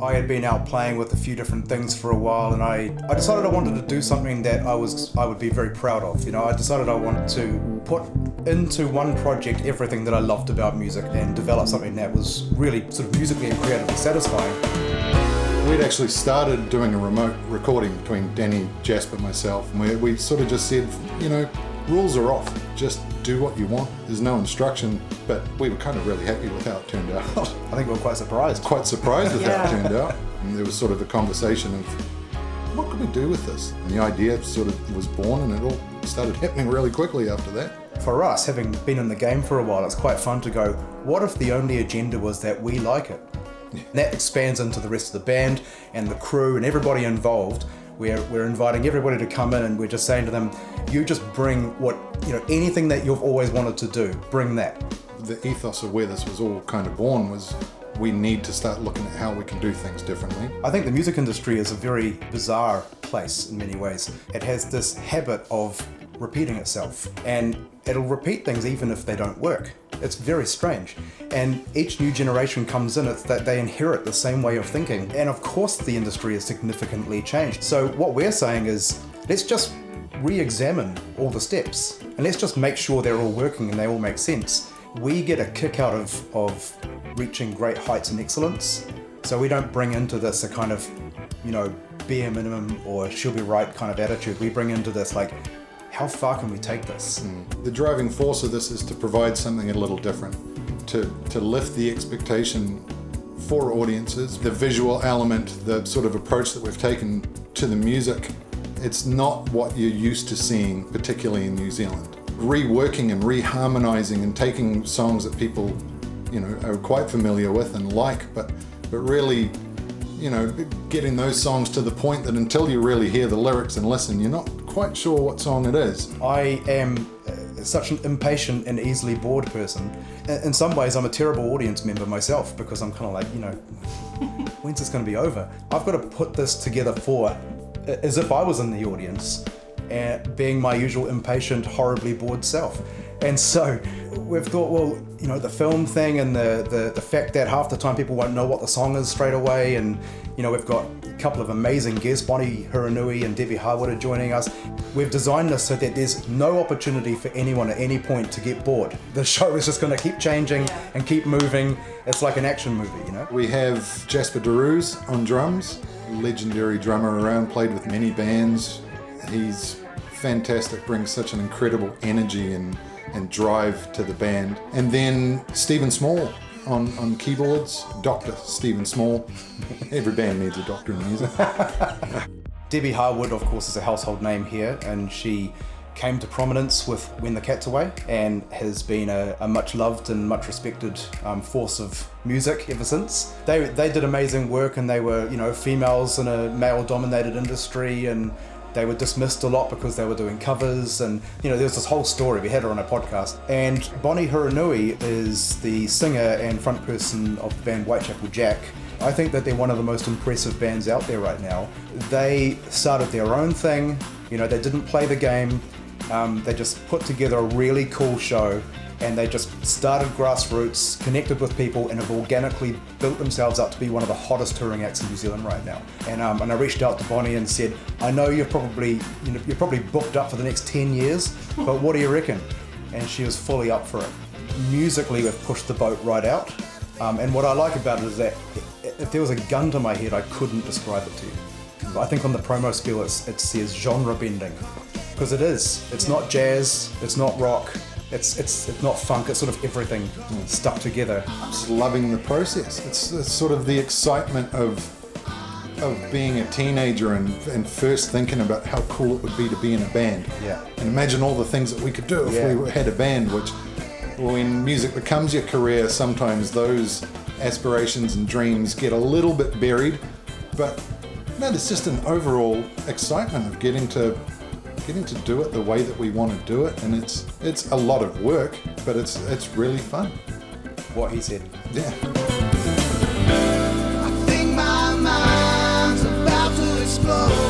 I had been out playing with a few different things for a while, and I decided I wanted to do something that I would be very proud of. You know, I decided I wanted to put into one project everything that I loved about music and develop something that was really sort of musically and creatively satisfying. We'd actually started doing a remote recording between Danny, Jasper, myself, and we sort of just said, you know, rules are off. Just do what you want. There's no instruction, but we were kind of really happy with how it turned out. I think we were quite surprised. Quite surprised with how it turned out. And there was sort of a conversation of, what could we do with this? And the idea sort of was born, and it all started happening really quickly after that. For us, having been in the game for a while, it's quite fun to go, what if the only agenda was that we like it? Yeah. And that expands into the rest of the band and the crew and everybody involved. We're inviting everybody to come in, and we're just saying to them, you just bring what, you know, anything that you've always wanted to do, bring that. The ethos of where this was all kind of born was we need to start looking at how we can do things differently. I think the music industry is a very bizarre place in many ways. It has this habit of repeating itself, and it'll repeat things even if they don't work. It's very strange. And each new generation comes in, it's that they inherit the same way of thinking. And of course the industry has significantly changed. So what we're saying is, let's just re-examine all the steps, and let's just make sure they're all working and they all make sense. We get a kick out of reaching great heights and excellence. So we don't bring into this a kind of, you know, bare minimum or she'll be right kind of attitude. We bring into this like, how far can we take this? The driving force of this is to provide something a little different, to lift the expectation for audiences, the visual element, the sort of approach that we've taken to the music. It's not what you're used to seeing, particularly in New Zealand. Reworking and reharmonizing and taking songs that people, you know, are quite familiar with and like, but really, you know, getting those songs to the point that until you really hear the lyrics and listen, you're not quite sure what song it is. I am such an impatient and easily bored person. In some ways, I'm a terrible audience member myself, because I'm kind of like, you know, when's this going to be over? I've got to put this together as if I was in the audience, and being my usual impatient, horribly bored self. And so we've thought, well, you know, the film thing and the fact that half the time people won't know what the song is straight away, and, you know, we've got a couple of amazing guests, Bonnie Hiranui and Debbie Harwood are joining us. We've designed this so that there's no opportunity for anyone at any point to get bored. The show is just going to keep changing and keep moving. It's like an action movie, you know? We have Jasper DeRuse on drums, legendary drummer around, played with many bands. He's fantastic, brings such an incredible energy and drive to the band. And then Stephen Small on keyboards, Dr. Stephen Small. Every band needs a doctor in music. Debbie Harwood, of course, is a household name here, and she came to prominence with When the Cat's Away and has been a much loved and much respected force of music ever since. They did amazing work, and they were, you know, females in a male-dominated industry, and they were dismissed a lot because they were doing covers, and, you know, there's this whole story. We had her on a podcast. And Bonnie Hiranui is the singer and front person of the band Whitechapel Jack. I think that they're one of the most impressive bands out there right now. They started their own thing, you know, they didn't play the game. They just put together a really cool show, and they just started grassroots, connected with people, and have organically built themselves up to be one of the hottest touring acts in New Zealand right now. And I reached out to Bonnie and said, I know you're probably booked up for the next 10 years, but what do you reckon? And she was fully up for it. Musically, we've pushed the boat right out. And what I like about it is that if there was a gun to my head, I couldn't describe it to you. I think on the promo spiel it says genre bending, because it is. It's not jazz, it's not rock, it's not funk, it's sort of everything stuck together. I'm just loving the process. It's sort of the excitement of being a teenager and first thinking about how cool it would be to be in a band. Yeah. And imagine all the things that we could do if we had a band, which when music becomes your career, sometimes those aspirations and dreams get a little bit buried. But no, there's just an overall excitement of getting to do it the way that we want to do it, and it's a lot of work, but it's really fun. What he said. Yeah. I think my mind's about to explode.